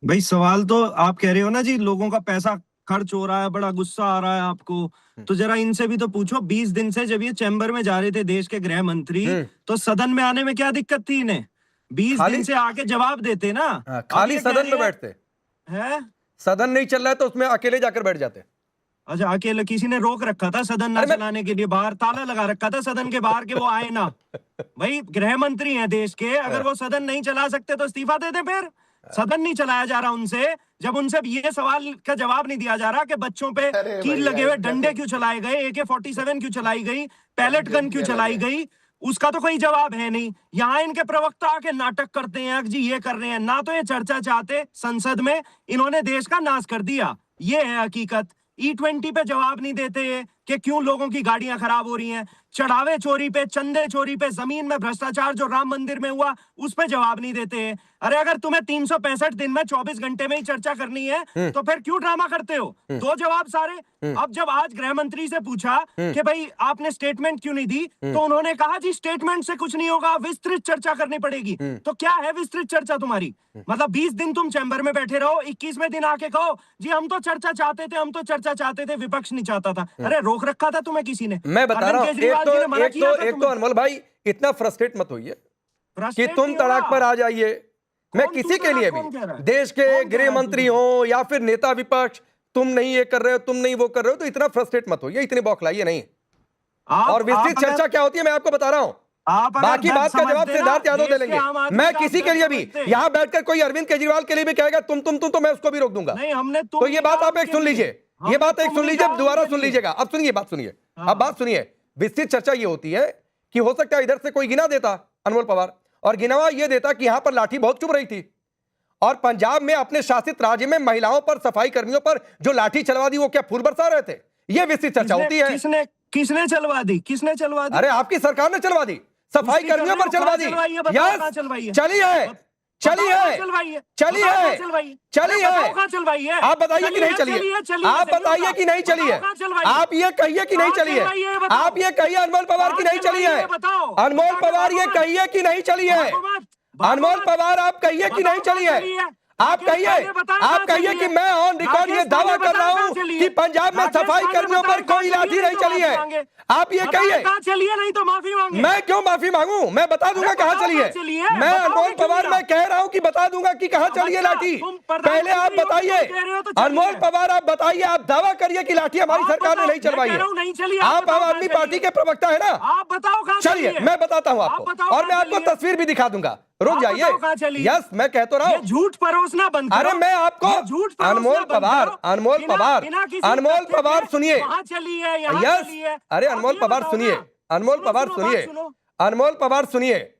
भाई सवाल तो आप कह रहे हो ना जी, लोगों का पैसा खर्च हो रहा है, बड़ा गुस्सा आ रहा है आपको। तो जरा इनसे भी तो पूछो, 20 दिन से जब ये चैम्बर में जा रहे थे देश के गृह मंत्री, हम्म। तो सदन में आने में क्या दिक्कत थी इन्हें? 20 खाली दिन से आके जवाब देते ना। हाँ, अब खाली ये कह सदन में रहे बैठते। हैं। सदन नहीं चल रहा है तो उसमें अकेले जाकर बैठ जाते। अच्छा, अकेले किसी ने रोक रखा था सदन ना अरे मैं चलाने के लिए, बाहर ताला लगा रखा था सदन के बाहर के वो आए ना। भाई गृह मंत्री हैं देश के, अगर वो सदन नहीं चला सकते तो इस्तीफा दे दें फिर। सदन नहीं चलाया जा रहा उनसे, जब उनसे ये सवाल का जवाब नहीं दिया जा रहा कि बच्चों पे अरे कील भैया लगे हुए इनका डंडे तो क्यों चलाए गए, AK-47 क्यों चलाई गई, पैलेट गन सब्जेक्ट ही क्यों अलग चलाई है। गई, उसका तो कोई जवाब है नहीं। यहाँ इनके प्रवक्ता आके नाटक करते हैं कि जी ये कर रहे हैं, ना तो ये चर्चा चाहते संसद में, इन्होंने देश का नाश कर दिया। ये है हकीकत। E20 पे जवाब नहीं देते कि क्यों लोगों की गाड़ियां खराब हो रही हैं। चढ़ावे चोरी पे, चंदे चोरी पे, जमीन में भ्रष्टाचार जो राम मंदिर में हुआ उस पे जवाब नहीं देते। अरे अगर तुम्हें 365 दिन में 24 घंटे में ही चर्चा करनी है तो फिर क्यों ड्रामा करते हो? दो जवाब सारे। अब जब आज गृह मंत्री से पूछा कि भाई आपने स्टेटमेंट क्यों नहीं दी, तो उन्होंने कहा जी स्टेटमेंट से कुछ नहीं होगा, विस्तृत चर्चा करनी पड़ेगी। तो क्या है विस्तृत चर्चा तुम्हारी? मतलब 20 दिन तुम चैम्बर में बैठे रहो, 21वें दिन आके कहो जी हम तो चर्चा चाहते थे, हम तो चर्चा चाहते थे, विपक्ष नहीं चाहता था। अरे रोक रखा था तुम्हें किसी ने? मैं बता रहा अरविंद हूं, केजरीवाल जी ने मना किया था एक तो तुम्हें? अनमोल भाई इतना फ्रस्ट्रेट मत होइए कि फ्रस्ट्रेट तुम नहीं तड़ाक पर होगा। आ जाइए। मैं कौन तू किसी के तड़ाक लिए भी, कौन कह रहा है? देश के कौन कह गृह रहा है तू मंत्री तड़ाक? हो या फिर नेता विपक्ष, तुम नहीं ये कर रहे हो, तुम नहीं वो कर रहे हो, तो इतना फ्रस्ट्रेट मत होइए, इतने बौखलाइए नहीं। और विस्तृत चर्चा क्या होती है मैं आपको बता रहा हूं। आप अगर बाकी दर्द बात का जवाब समझते ना, सिद्धार्थ यादव दे देश के लेंगे। आम आदमी मैं का किसी के दर्द लिए भी समझते। यहां बैठकर कोई अरविंद केजरीवाल के लिए भी कहेगा तुम तो मैं उसको भी रोक दूंगा। नहीं, हमने तुम तो ये नहीं बात कहा आप एक उनके सुन लिए। लीजिए, ये हमने बात एक तुम सुन नहीं लीजिए, कहा दोबारा उनके सुन लिए। लीजिएगा। अब सुनिए, बात सुनिए, हाँ। अब बात सुनिए। विस्तृत चर्चा ये होती है कि हो सकता है इधर से कोई गिना देता अनमोल पवार, और गिनावा ये देता कि यहां पर लाठी बहुत चुभ रही थी, और पंजाब में अपने शासित राज्य में महिलाओं पर, सफाई कर्मियों पर जो लाठी चलवा दी वो क्या फूल बरसा रहे थे? ये विस्तृत चर्चा होती है। किसने किसने चलवा दी? किसने चलवा दी? अरे आपकी सरकार ने चलवा दी, सफाई उसकी कर्मियों पर चलवा दी। चलवाई है, बताओ कहाँ यस, चलवाई है? चली है, चली बताओ कहाँ है, चलवाई है? चली बताओ कहाँ है, चलवाई है? चली अरे बताओ है। कहाँ चलवाई है? आप बताइए कि नहीं चली है, आप बताइए कि नहीं चली है, आप ये कहिए कि नहीं चली है, आप ये कहिए अनमोल पवार की नहीं चली है, अनमोल पवार ये कहिए कि नहीं चली है, अनमोल पवार आप कहिए कि नहीं चली है, आप कहिए कि मैं ऑन रिकॉर्ड ये दावा कर रहा हूं कि पंजाब में सफाई कर्मियों पर कोई लाठी नहीं चली है। आप ये कहिए। कहाँ चली है, नहीं तो माफी मांगे। मैं क्यों माफी मांगू, मैं बता दूंगा कहां चली है। मैं अनमोल पवार मैं कह रहा हूं कि बता दूंगा कि कहां चली है लाठी। पहले आप बताइए, अनमोल पवार आप बताइए, आप दावा करिए कि लाठी हमारी सरकार ने नहीं चलवाई है। आप आम आदमी पार्टी के प्रवक्ता है ना, आप बताओ। चलिए मैं बताता हूं आपको, और मैं आपको तस्वीर भी दिखा दूंगा। रुक जाइए। यस, मैं कह तो रहा हूं, झूठ परोसना बंद करो। अरे मैं आपको, अनमोल पवार सुनिए। यस, अरे अनमोल पवार सुनिए, अनमोल पवार सुनिए, अनमोल पवार सुनिए,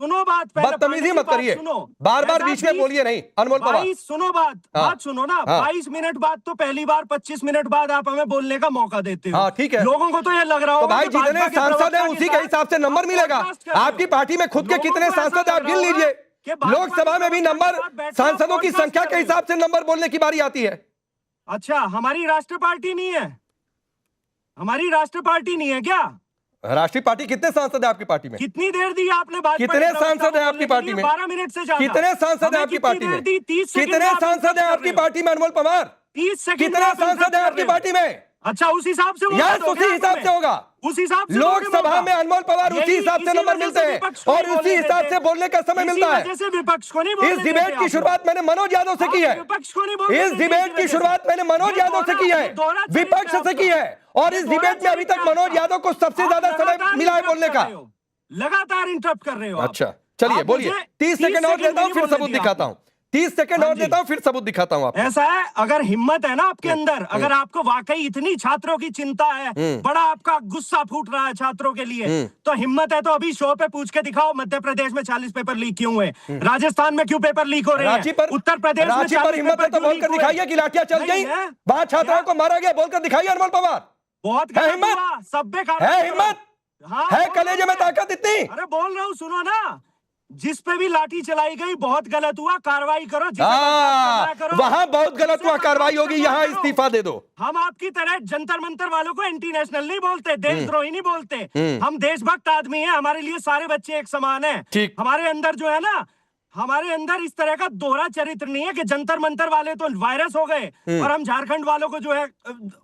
सुनो बात, बदतमीजी मत करिए, बार बार बीच में बोलिए नहीं अनमोल पवार। सुनो बात सुनो ना। 22 मिनट बाद तो पहली बार 25 मिनट बाद आप हमें बोलने का मौका देते हो। हाँ ठीक है, लोगों को तो ये लग रहा तो होगा भाई जितने सांसद हैं उसी के हिसाब से नंबर मिलेगा। आपकी पार्टी में खुद के कितने सांसद हैं आप गिन लीजिए। लोकसभा में भी नंबर सांसदों की संख्या के हिसाब से नंबर बोलने की बारी आती है। अच्छा, हमारी राष्ट्रीय पार्टी नहीं है? हमारी राष्ट्रीय पार्टी नहीं है क्या? राष्ट्रीय पार्टी कितने सांसद है आपकी पार्टी में? कितनी देर दी आपने बात? कितने सांसद है आपकी पार्टी में? 12 मिनट से ज्यादा। कितने सांसद है आपकी पार्टी में? 30 कितने सांसद है आपकी पार्टी में अनमोल पवार? 30 सेकंड। कितने सांसद है आपकी पार्टी में? अच्छा, उस हिसाब से यस, उसी हिसाब से होगा। उस हिसाब से लोकसभा में अनमोल पवार उसी हिसाब से नंबर मिलते हैं और उसी हिसाब से बोलने का समय मिलता है। विपक्ष को नहीं। इस डिबेट की शुरुआत मैंने मनोज यादव से की है। विपक्ष को नहीं। इस डिबेट की शुरुआत मैंने मनोज यादव से की है, विपक्ष से की है, और इस डिबेट में अभी तक मनोज यादव को सबसे ज्यादा समय मिला है बोलने का। लगातार इंटरप्ट कर रहे हो। अच्छा चलिए बोलिए, 30 सेकंड और देता हूं फिर सबूत दिखाता हूं, 30 सेकंड और देता हूं फिर सबूत दिखाता हूं आपको। ऐसा है, अगर हिम्मत है ना आपके अंदर, अगर आपको वाकई इतनी छात्रों की चिंता है, बड़ा आपका गुस्सा फूट रहा है छात्रों के लिए, तो हिम्मत है तो अभी शो पे पूछ के दिखाओ मध्य प्रदेश में 40 पेपर लीक क्यों हुए, राजस्थान में क्यों पेपर लीक हो रहे हैं, उत्तर प्रदेश में रांची पर हिम्मत है तो बोलकर दिखाइए कि लाठियां चल गई, वहां छात्राओं को मारा गया, बोलकर दिखाइए अनमोल पवार। बहुत है हिम्मत, सब है हिम्मत, है कलेजे में ताकत इतनी? अरे बोल रहा हूँ, सुनो ना, जिस पे भी लाठी चलाई गई बहुत गलत हुआ, कार्रवाई करो। वहां बहुत गलत हुआ, कार्रवाई होगी, यहाँ इस्तीफा दे दो। हम आपकी तरह जंतर मंतर वालों को एंटी नेशनल नहीं बोलते, देशद्रोही नहीं बोलते, हम देशभक्त आदमी हैं, हमारे लिए सारे बच्चे एक समान हैं। हमारे अंदर जो है ना, हमारे अंदर इस तरह का दोहरा चरित्र नहीं है कि जंतर मंतर वाले तो वायरस हो गए और हम झारखंड वालों को जो है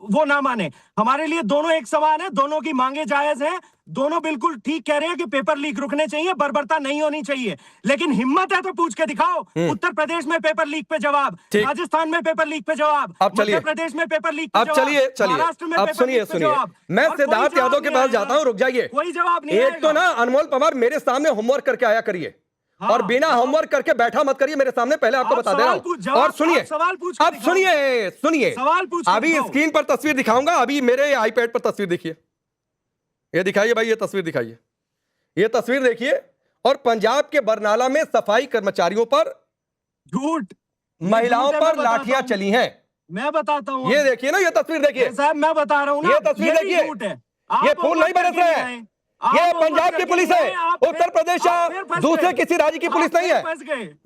वो ना माने। हमारे लिए दोनों एक समान है, दोनों की मांगे जायज हैं, दोनों बिल्कुल ठीक कह रहे हैं कि पेपर लीक रुकने चाहिए, बर्बरता नहीं होनी चाहिए। लेकिन हिम्मत है तो पूछ के दिखाओ, उत्तर प्रदेश में पेपर लीक पे जवाब, राजस्थान में पेपर लीक पे जवाब, मध्य प्रदेश में पेपर लीक पे जवाब, महाराष्ट्र में पेपर लीक पे जवाब। मैं सिद्धार्थ यादव के पास जाता हूँ, रुक जाइए। कोई जवाब नहीं। एक तो ना अनमोल पवार मेरे सामने होमवर्क करके आया करिए, और बिना होमवर्क करके बैठा मत करिए मेरे सामने, पहले आपको बता दे रहा हूं। और सुनिए, अब सुनिए, अभी स्क्रीन पर तस्वीर दिखाऊंगा, अभी मेरे आईपैड पर तस्वीर देखिए, ये दिखाइए भाई, ये तस्वीर दिखाइए, ये तस्वीर देखिए। और पंजाब के बरनाला में सफाई कर्मचारियों पर झूठ, महिलाओं पर लाठियां चली हैं। मैं बताता हूँ, ये देखिए ना, ये तस्वीर देखिए साहब, मैं बता रहा हूँ, ये तस्वीर देखिए, ये फूल नहीं बरस रहे हैं, ये पंजाब की पुलिस है, उत्तर प्रदेश या दूसरे किसी राज्य की पुलिस नहीं है।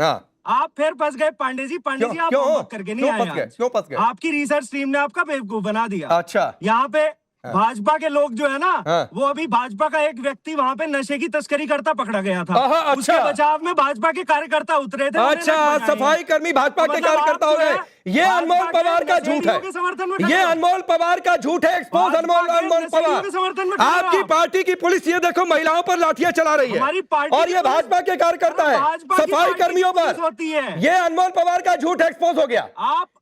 हाँ, आप फिर फंस गए पांडे जी, पांडे जी, आप होमवर्क करके नहीं आए। क्यों फंस गए? आपकी रिसर्च टीम ने आपका बेवकूफ बना दिया। अच्छा, यहाँ पे भाजपा के लोग जो है ना, वो अभी भाजपा का एक व्यक्ति वहाँ पे नशे की तस्करी करता पकड़ा गया था। अच्छा, उसके बचाव में भाजपा के कार्यकर्ता उतरे थे। अच्छा, सफाई कर्मी भाजपा के कार्यकर्ता हो गए। ये अनमोल पवार का झूठ है, ये अनमोल पवार का झूठ है। एक्सपोज अनमोल पवार। आपकी पार्टी की पुलिस ये देखो महिलाओं पर लाठियां चला रही है, और ये भाजपा के कार्यकर्ता है सफाई कर्मियों पर। ये अनमोल पवार का झूठ एक्सपोज हो गया।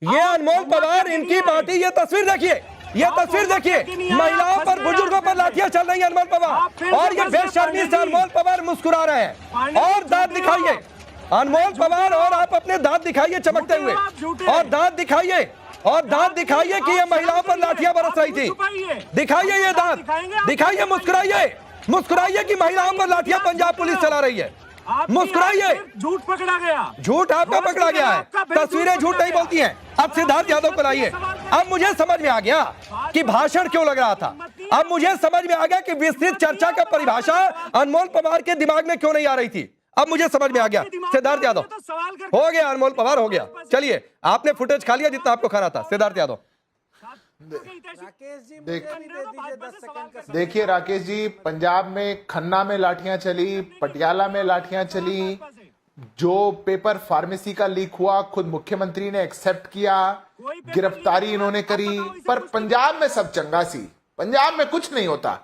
ये अनमोल पवार, इनकी पार्टी, ये तस्वीर देखिए, ये तस्वीर देखिए, महिलाओं पर, बुजुर्गों पर लाठियां चल रही है अनमोल पवार, और ये बेशर्मी से अनमोल पवार मुस्कुरा रहे हैं। और दांत दिखाइए अनमोल पवार, और आप अपने दांत दिखाइए चमकते हुए, और दांत दिखाइए, और दांत दिखाइए कि ये महिलाओं पर लाठियां बरस रही थी। दिखाइए ये दांत, दिखाइए, मुस्कुराइए, मुस्कुराइए कि महिलाओं पर लाठियां पंजाब पुलिस चला रही है। मुस्कुराइए। झूठ पकड़ा गया, झूठ आपका पकड़ा गया है, तस्वीरें झूठ नहीं बोलती हैं। अब सिद्धार्थ यादव को लाइए। अब मुझे समझ में आ गया कि भाषण क्यों लग रहा था, अब मुझे समझ में आ गया कि विस्तृत चर्चा का परिभाषा अनमोल पवार के दिमाग में क्यों नहीं आ रही थी। अब मुझे समझ में आ गया। सिद्धार्थ यादव, हो गया, अनमोल पवार हो गया। चलिए, आपने फुटेज खा लिया जितना आपको खाना था। सिद्धार्थ यादव, देखिए राकेश जी, पंजाब में खन्ना में लाठियां चली, पटियाला में लाठियां चली, जो पेपर फार्मेसी का लीक हुआ खुद मुख्यमंत्री ने एक्सेप्ट किया, गिरफ्तारी इन्होंने करी, पर पंजाब में सब चंगा सी, पंजाब में कुछ नहीं होता।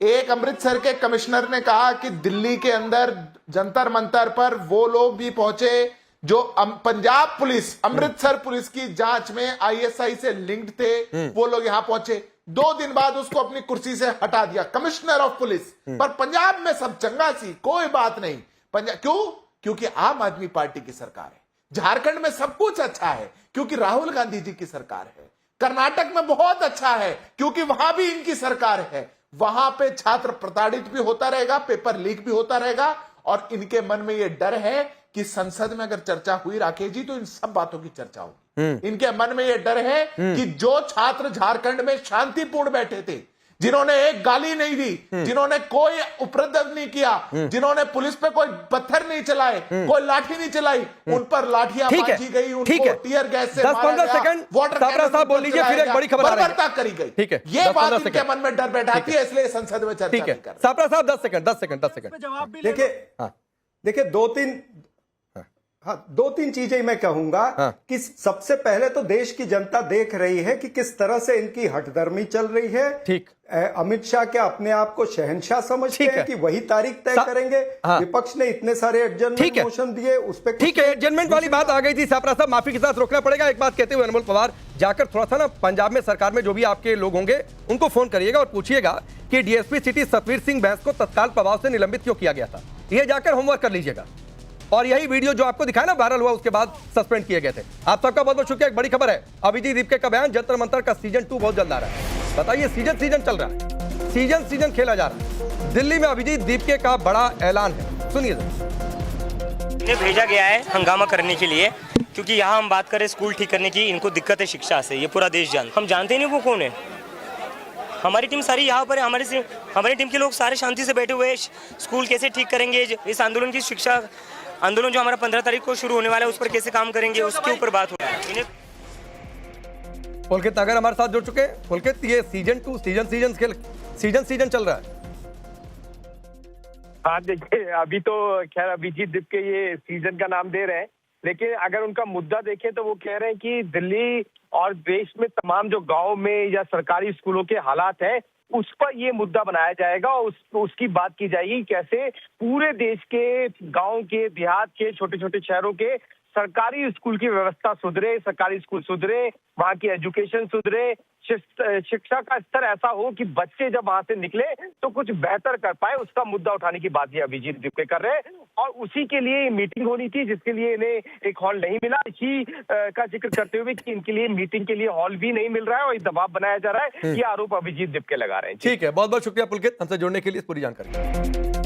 एक अमृतसर के कमिश्नर ने कहा कि दिल्ली के अंदर जंतर मंतर पर वो लोग भी पहुंचे जो पंजाब पुलिस, अमृतसर पुलिस की जांच में आईएसआई से लिंक्ड थे, वो लोग यहां पहुंचे। 2 दिन बाद उसको अपनी कुर्सी से हटा दिया, कमिश्नर ऑफ पुलिस। पर पंजाब में सब चंगा सी, कोई बात नहीं। पंजाब क्यों? क्योंकि आम आदमी पार्टी की सरकार है। झारखंड में सब कुछ अच्छा है क्योंकि राहुल गांधी जी की सरकार है। कर्नाटक में बहुत अच्छा है क्योंकि वहां भी इनकी सरकार है। वहां पे छात्र प्रताड़ित भी होता रहेगा, पेपर लीक भी होता रहेगा, और इनके मन में यह डर है कि संसद में अगर चर्चा हुई राकेश जी, तो इन सब बातों की चर्चा होगी। इनके मन में यह डर है कि जो छात्र झारखंड में शांतिपूर्ण बैठे थे, जिन्होंने एक गाली नहीं दी, जिन्होंने कोई उपद्रव नहीं किया, जिन्होंने पुलिस पे कोई पत्थर नहीं चलाए, कोई लाठी नहीं चलाई, उन पर लाठियां बांधी गई, उनको टीयर गैस से 10-15 सेकंड वाटर कैनन बोल लीजिए, फिर एक बड़ी खबर आ रही है, करी गई। ठीक है, ये बात इनके मन में डर बैठाती है, इसलिए संसद में चर्चा नहीं कर रहे। सापरा साहब 10 सेकंड। देखिए, दो तीन चीजें मैं कहूंगा कि सबसे पहले तो देश की जनता देख रही है कि किस तरह से इनकी हठधर्मी चल रही है। ठीक, अमित शाह क्या अपने आप को शहंशाह समझते हैं कि वही तारीख तय करेंगे? विपक्ष ने इतने सारे एडजर्नमेंट मोशन दिए, उस पर ठीक है, एडजर्नमेंट वाली बात आ गई थी। सापरा साहब, माफी के साथ रोकना पड़ेगा। एक बात कहते हुए अनमोल पवार, जाकर थोड़ा सा ना पंजाब में सरकार में जो भी आपके लोग होंगे उनको फोन करिएगा और पूछिएगा कि डीएसपी सिटी सतवीर सिंह बैंस को तत्काल प्रभाव से निलंबित क्यों किया गया था। ये जाकर होमवर्क कर लीजिएगा। और यही वीडियो जो आपको दिखाया ना वायरल हुआ, उसके बाद सस्पेंड किए गए थे। आप सबका बहुत बहुत शुक्रिया। एक बड़ी खबर है, अभिजीत दीपके का बयान, जंतर मंतर का सीजन 2 बहुत जल्द आ रहा है। बताइए, सीजन चल रहा है, सीजन खेला जा रहा है। दिल्ली में अभिजीत दीपके का बड़ा ऐलान है, सुनिए। इन्हें भेजा गया है हंगामा करने के लिए, क्योंकि यहाँ हम बात करें स्कूल ठीक करने की, इनको दिक्कत है शिक्षा से, ये पूरा देश हम जानते नहीं वो कौन है। हमारी टीम सारी यहाँ पर है, हमारी टीम के लोग सारे शांति से बैठे हुए हैं। स्कूल कैसे ठीक करेंगे, इस आंदोलन की शिक्षा आंदोलन जो हमारा 15 तारीख को शुरू होने वाला है, उस पर कैसे काम करेंगे, उसके ऊपर बात हो रहा है। पुलकित नगर हमारे साथ जुड़ चुके हैं। पुलकित, ये सीजन 2 सीजन चल रहा है। हाँ देखिए, अभी तो खैर अभिजीत दीप के ये सीजन का नाम दे रहे हैं, लेकिन अगर उनका मुद्दा देखें तो वो कह रहे हैं कि दिल्ली और देश में तमाम जो गांव में या सरकारी स्कूलों के हालात हैं उस पर ये मुद्दा बनाया जाएगा और उसकी बात की जाएगी कैसे पूरे देश के गांव के देहात के छोटे छोटे शहरों के सरकारी स्कूल की व्यवस्था सुधरे, सरकारी स्कूल सुधरे, वहाँ की एजुकेशन सुधरे, शिक्षा का स्तर ऐसा हो कि बच्चे जब वहां से निकले तो कुछ बेहतर कर पाए, उसका मुद्दा उठाने की बात ये अभिजीत दीप कर रहे हैं। और उसी के लिए मीटिंग होनी थी जिसके लिए इन्हें एक हॉल नहीं मिला। इसी का जिक्र करते हुए कि इनके लिए मीटिंग के लिए हॉल भी नहीं मिल रहा है और दबाव बनाया जा रहा है, ये आरोप अभिजीत दीप के लगा रहे हैं। ठीक है, बहुत बहुत शुक्रिया पुलकित हमसे जुड़ने के लिए, इस पूरी जानकारी।